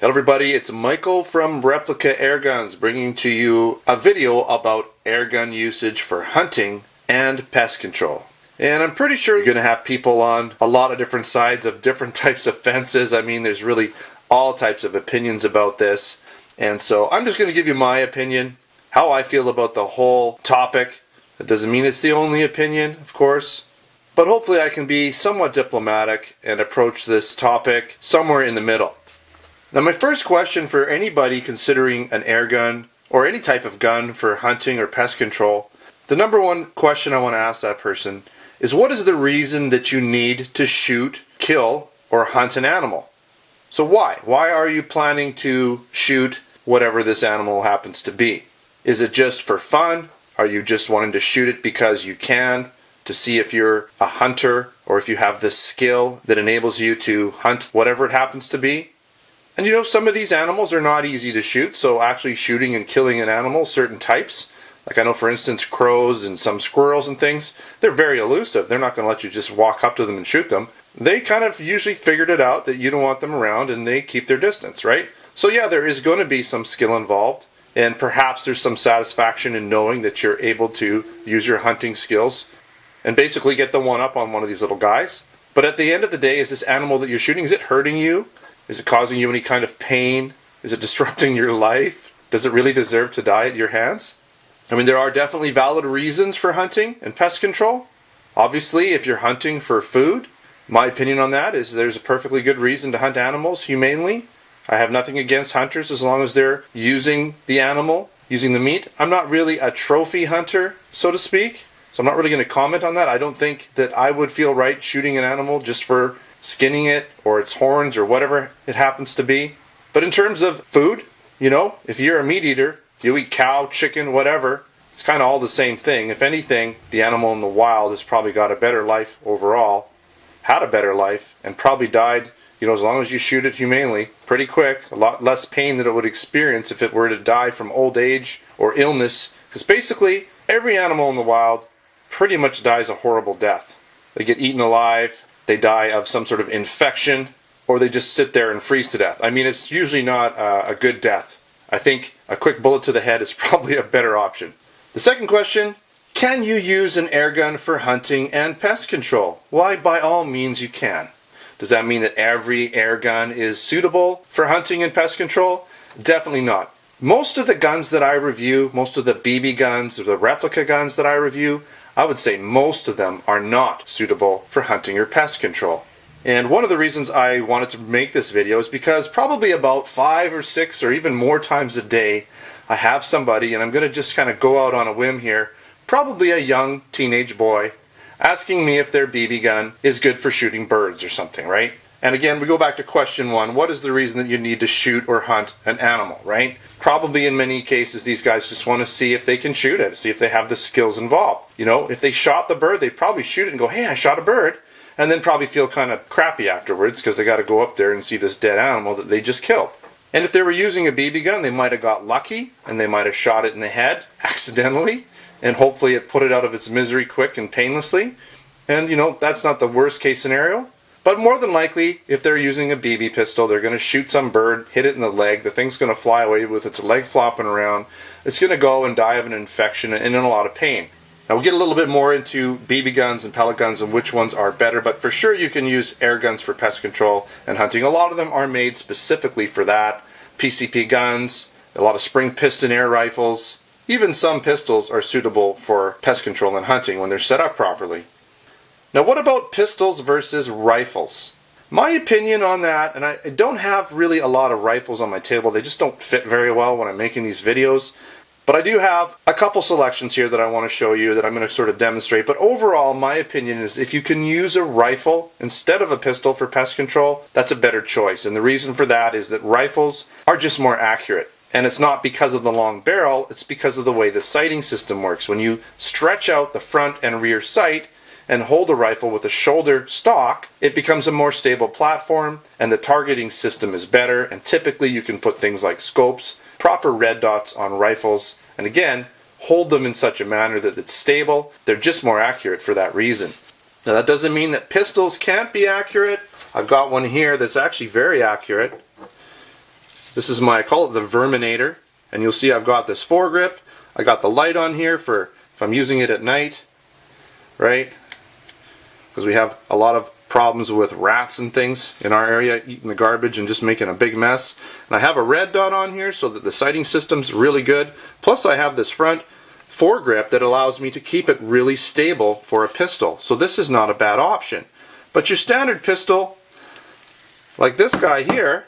Hello everybody, it's Michael from Replica Airguns bringing to you a video about airgun usage for hunting and pest control. And I'm pretty sure you're going to have people on a lot of different sides of different types of fences. I mean, there's really all types of opinions about this. And so I'm just going to give you my opinion, how I feel about the whole topic. That doesn't mean it's the only opinion, of course. But hopefully I can be somewhat diplomatic and approach this topic somewhere in the middle. Now my first question for anybody considering an air gun or any type of gun for hunting or pest control, the number one question I want to ask that person is, what is the reason that you need to shoot, kill, or hunt an animal? So why? Why are you planning to shoot whatever this animal happens to be? Is it just for fun? Are you just wanting to shoot it because you can, to see if you're a hunter or if you have this skill that enables you to hunt whatever it happens to be? And you know, some of these animals are not easy to shoot, so actually shooting and killing an animal, certain types, like I know for instance crows and some squirrels and things, they're very elusive. They're not going to let you just walk up to them and shoot them. They kind of usually figured it out that you don't want them around and they keep their distance, right? So yeah, there is going to be some skill involved, and perhaps there's some satisfaction in knowing that you're able to use your hunting skills and basically get the one up on one of these little guys. But at the end of the day, is this animal that you're shooting, is it hurting you? Is it causing you any kind of pain? Is it disrupting your life? Does it really deserve to die at your hands? I mean, there are definitely valid reasons for hunting and pest control. Obviously, if you're hunting for food, my opinion on that is there's a perfectly good reason to hunt animals humanely. I have nothing against hunters as long as they're using the animal, using the meat. I'm not really a trophy hunter, so to speak, so I'm not really going to comment on that. I don't think that I would feel right shooting an animal just for skinning it or its horns or whatever it happens to be. But in terms of food, you know, if you're a meat eater, if you eat cow, chicken, whatever, it's kind of all the same thing. If anything, the animal in the wild has probably got a better life overall, had a better life, and probably died, you know, as long as you shoot it humanely, pretty quick, a lot less pain than it would experience if it were to die from old age or illness. Because basically, every animal in the wild pretty much dies a horrible death. They get eaten alive, they die of some sort of infection, or they just sit there and freeze to death. I mean, it's usually not a good death. I think a quick bullet to the head is probably a better option. The second question, can you use an air gun for hunting and pest control? Why, by all means you can. Does that mean that every air gun is suitable for hunting and pest control? Definitely not. Most of the guns that I review, most of the BB guns or the replica guns that I review, I would say most of them are not suitable for hunting or pest control. And one of the reasons I wanted to make this video is because probably about 5 or 6 or even more times a day I have somebody, and I'm going to just kind of go out on a whim here, probably a young teenage boy, asking me if their BB gun is good for shooting birds or something, right? And again, we go back to question one, what is the reason that you need to shoot or hunt an animal, right? Probably in many cases these guys just want to see if they can shoot it, see if they have the skills involved. You know, if they shot the bird, they'd probably shoot it and go, hey, I shot a bird, and then probably feel kind of crappy afterwards because they got to go up there and see this dead animal that they just killed. And if they were using a BB gun, they might have got lucky and they might have shot it in the head accidentally, and hopefully it put it out of its misery quick and painlessly. And you know, that's not the worst case scenario. But more than likely, if they're using a BB pistol, they're going to shoot some bird, hit it in the leg, the thing's going to fly away with its leg flopping around, it's going to go and die of an infection and in a lot of pain. Now we'll get a little bit more into BB guns and pellet guns and which ones are better, but for sure you can use air guns for pest control and hunting. A lot of them are made specifically for that. PCP guns, a lot of spring piston air rifles, even some pistols are suitable for pest control and hunting when they're set up properly. Now what about pistols versus rifles? My opinion on that, and I don't have really a lot of rifles on my table, they just don't fit very well when I'm making these videos, but I do have a couple selections here that I want to show you that I'm going to sort of demonstrate. But overall, my opinion is if you can use a rifle instead of a pistol for pest control, that's a better choice. And the reason for that is that rifles are just more accurate. And it's not because of the long barrel, it's because of the way the sighting system works. When you stretch out the front and rear sight and hold a rifle with a shoulder stock, it becomes a more stable platform and the targeting system is better, and typically you can put things like scopes, proper red dots on rifles, and again, hold them in such a manner that it's stable. They're just more accurate for that reason. Now that doesn't mean that pistols can't be accurate. I've got one here that's actually very accurate. This is my, I call it the Verminator, and you'll see I've got this foregrip. I got the light on here for if I'm using it at night, right? Because we have a lot of problems with rats and things in our area eating the garbage and just making a big mess. And I have a red dot on here so that the sighting system's really good. Plus I have this front foregrip that allows me to keep it really stable for a pistol. So this is not a bad option. But your standard pistol, like this guy here,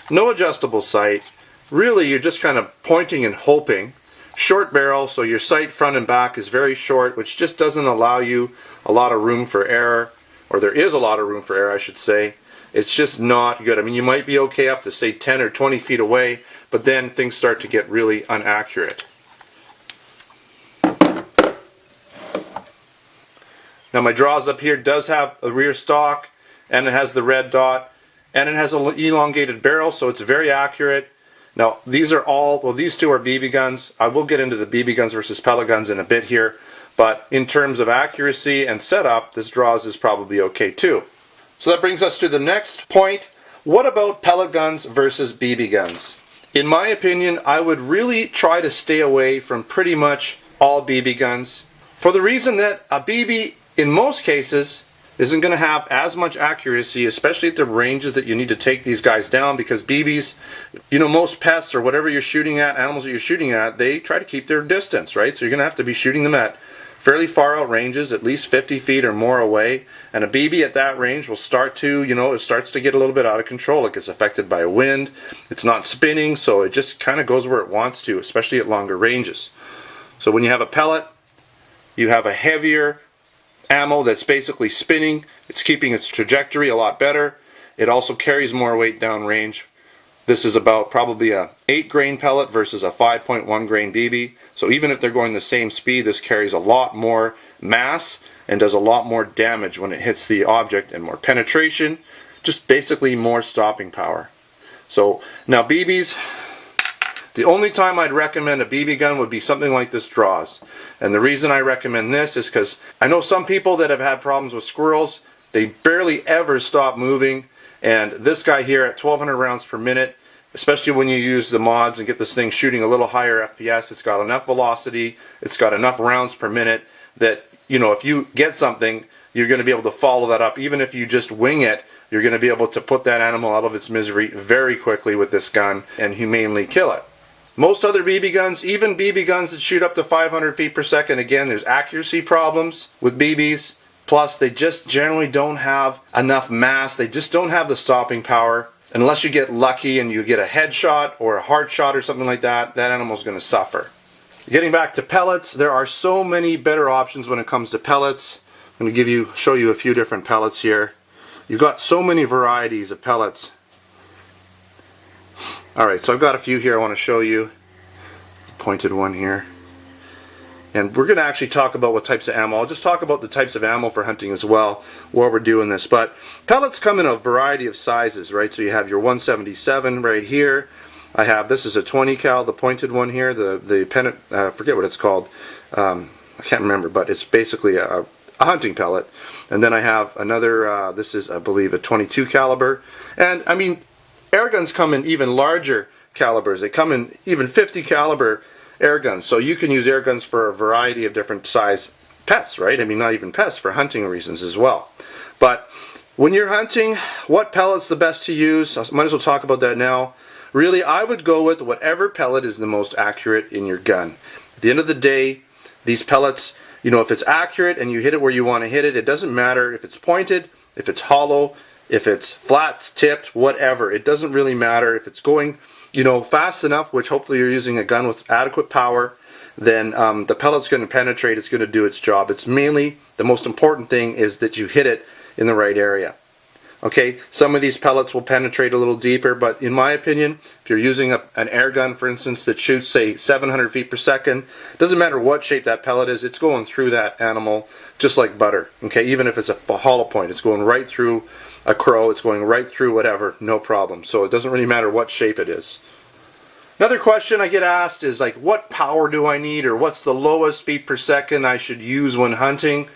no adjustable sight. Really, you're just kind of pointing and hoping. Short barrel, so your sight front and back is very short, which just doesn't allow you a lot of room for error. Or there is a lot of room for error, I should say. It's just not good. I mean, you might be okay up to, say, 10 or 20 feet away, but then things start to get really inaccurate. Now my draws up here does have a rear stock, and it has the red dot, and it has an elongated barrel, so it's very accurate. Now these are all, well, these two are BB guns. I will get into the BB guns versus pellet guns in a bit here, but in terms of accuracy and setup, this draws is probably okay too. So that brings us to the next point. What about pellet guns versus BB guns? In my opinion, I would really try to stay away from pretty much all BB guns, for the reason that a BB in most cases isn't going to have as much accuracy, especially at the ranges that you need to take these guys down, because BBs, you know, most pests or whatever you're shooting at, animals that you're shooting at, they try to keep their distance, right? So you're going to have to be shooting them at fairly far out ranges, at least 50 feet or more away, and a BB at that range will start to, you know, it starts to get a little bit out of control. It gets affected by wind, it's not spinning, so it just kind of goes where it wants to, especially at longer ranges. So when you have a pellet, you have a heavier ammo that's basically spinning. It's keeping its trajectory a lot better. It also carries more weight downrange. This is about probably a 8 grain pellet versus a 5.1 grain BB. So even if they're going the same speed, this carries a lot more mass and does a lot more damage when it hits the object, and more penetration, just basically more stopping power. So now BBs, the only time I'd recommend a BB gun would be something like this draws. And the reason I recommend this is because I know some people that have had problems with squirrels. They barely ever stop moving. And this guy here at 1200 rounds per minute, especially when you use the mods and get this thing shooting a little higher FPS, it's got enough velocity, it's got enough rounds per minute that, you know, if you get something, you're going to be able to follow that up. Even if you just wing it, you're going to be able to put that animal out of its misery very quickly with this gun and humanely kill it. Most other BB guns, even BB guns that shoot up to 500 feet per second, again, there's accuracy problems with BBs. Plus, they just generally don't have enough mass. They just don't have the stopping power. Unless you get lucky and you get a headshot or a heart shot or something like that, that animal's going to suffer. Getting back to pellets, there are so many better options when it comes to pellets. I'm going to show you a few different pellets here. You've got so many varieties of pellets. Alright, so I've got a few here I want to show you. Pointed one here. And we're going to actually talk about what types of ammo. I'll just talk about the types of ammo for hunting as well while we're doing this. But pellets come in a variety of sizes, right? So you have your 177 right here. I have, this is a 20 cal, the pointed one here, the pennant, I forget what it's called. I can't remember, but it's basically a hunting pellet. And then I have another, this is, I believe, a 22 caliber. And I mean, air guns come in even larger calibers. They come in even 50 caliber air guns. So you can use air guns for a variety of different size pests, right? I mean, not even pests, for hunting reasons as well. But when you're hunting, what pellet's the best to use? I might as well talk about that now. Really, I would go with whatever pellet is the most accurate in your gun. At the end of the day, these pellets, you know, if it's accurate and you hit it where you want to hit it, it doesn't matter if it's pointed, if it's hollow, if it's flat tipped, whatever. It doesn't really matter. If it's going, you know, fast enough, which hopefully you're using a gun with adequate power, then the pellet's going to penetrate, it's going to do its job. It's mainly, the most important thing is that you hit it in the right area. Okay, some of these pellets will penetrate a little deeper, but in my opinion, if you're using an air gun, for instance, that shoots, say, 700 feet per second, it doesn't matter what shape that pellet is, it's going through that animal just like butter. Okay, even if it's a hollow point, it's going right through a crow, it's going right through whatever, no problem. So it doesn't really matter what shape it is. Another question I get asked is like, what power do I need, or what's the lowest feet per second I should use when hunting?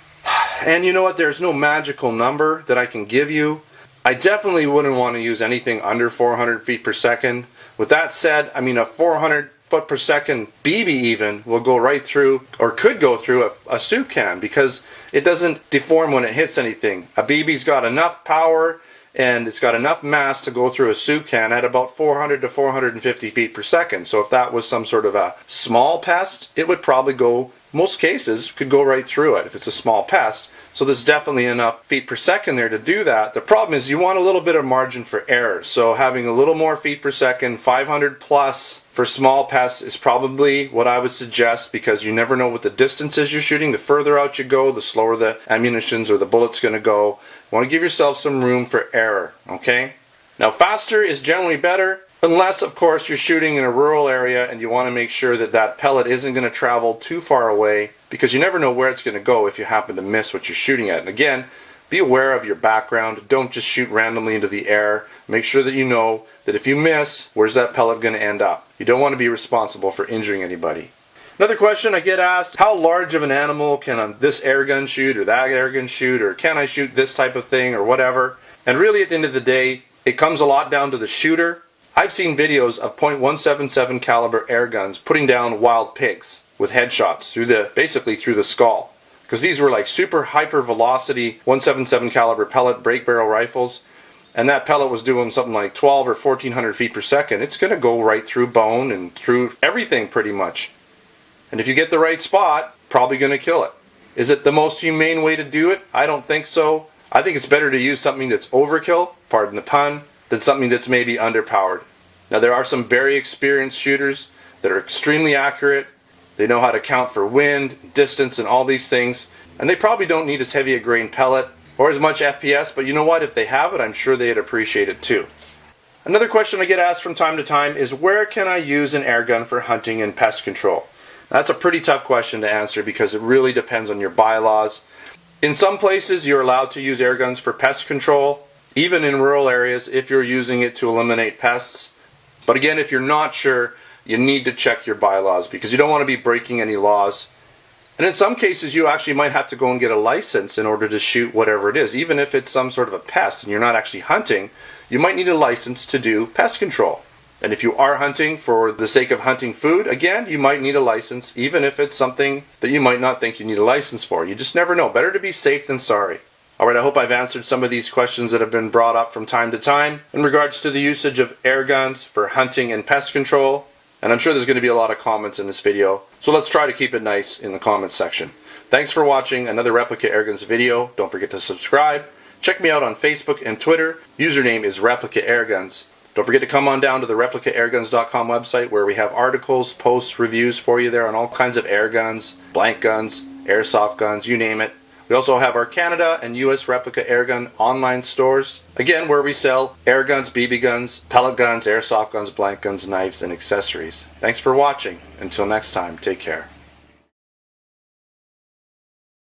And you know what, there's no magical number that I can give you. I definitely wouldn't want to use anything under 400 feet per second. With that said, I mean, a 400 foot per second BB even will go right through, or could go through, a soup can, because it doesn't deform when it hits anything. A BB's got enough power and it's got enough mass to go through a soup can at about 400 to 450 feet per second. So if that was some sort of a small pest, it would probably go, most cases, could go right through it if it's a small pest. So there's definitely enough feet per second there to do that. The problem is you want a little bit of margin for error. So having a little more feet per second, 500 plus for small pests is probably what I would suggest, because you never know what the distances you're shooting. The further out you go, the slower the ammunitions or the bullet's going to go. You want to give yourself some room for error, okay? Now faster is generally better, unless of course you're shooting in a rural area and you want to make sure that that pellet isn't going to travel too far away, because you never know where it's going to go if you happen to miss what you're shooting at. And again, be aware of your background. Don't just shoot randomly into the air. Make sure that you know that if you miss, where's that pellet going to end up? You don't want to be responsible for injuring anybody. Another question I get asked, how large of an animal can this air gun shoot, or that air gun shoot, or can I shoot this type of thing, or whatever? And really at the end of the day, it comes a lot down to the shooter. I've seen videos of .177 caliber air guns putting down wild pigs with headshots basically through the skull. Because these were like super hyper velocity .177 caliber pellet break barrel rifles, and that pellet was doing something like 12 or 1400 feet per second. It's going to go right through bone and through everything pretty much. And if you get the right spot, probably going to kill it. Is it the most humane way to do it? I don't think so. I think it's better to use something that's overkill, pardon the pun, than something that's maybe underpowered. Now there are some very experienced shooters that are extremely accurate. They know how to count for wind, distance, and all these things. And they probably don't need as heavy a grain pellet or as much FPS, but you know what? If they have it, I'm sure they'd appreciate it too. Another question I get asked from time to time is, where can I use an air gun for hunting and pest control? That's a pretty tough question to answer, because it really depends on your bylaws. In some places you're allowed to use air guns for pest control, even in rural areas if you're using it to eliminate pests. But again, if you're not sure, you need to check your bylaws, because you don't want to be breaking any laws. And in some cases you actually might have to go and get a license in order to shoot whatever it is. Even if it's some sort of a pest and you're not actually hunting, you might need a license to do pest control. And if you are hunting for the sake of hunting food, again, you might need a license, even if it's something that you might not think you need a license for. You just never know. Better to be safe than sorry. Alright, I hope I've answered some of these questions that have been brought up from time to time in regards to the usage of air guns for hunting and pest control. And I'm sure there's going to be a lot of comments in this video, so let's try to keep it nice in the comments section. Thanks for watching another Replica Airguns video. Don't forget to subscribe. Check me out on Facebook and Twitter. Username is Replica Airguns. Don't forget to come on down to the replicaAirguns.com website, where we have articles, posts, reviews for you there on all kinds of air guns, blank guns, airsoft guns, you name it. We also have our Canada and US Replica Airgun online stores, again, where we sell air guns, BB guns, pellet guns, airsoft guns, blank guns, knives, and accessories. Thanks for watching. Until next time, take care.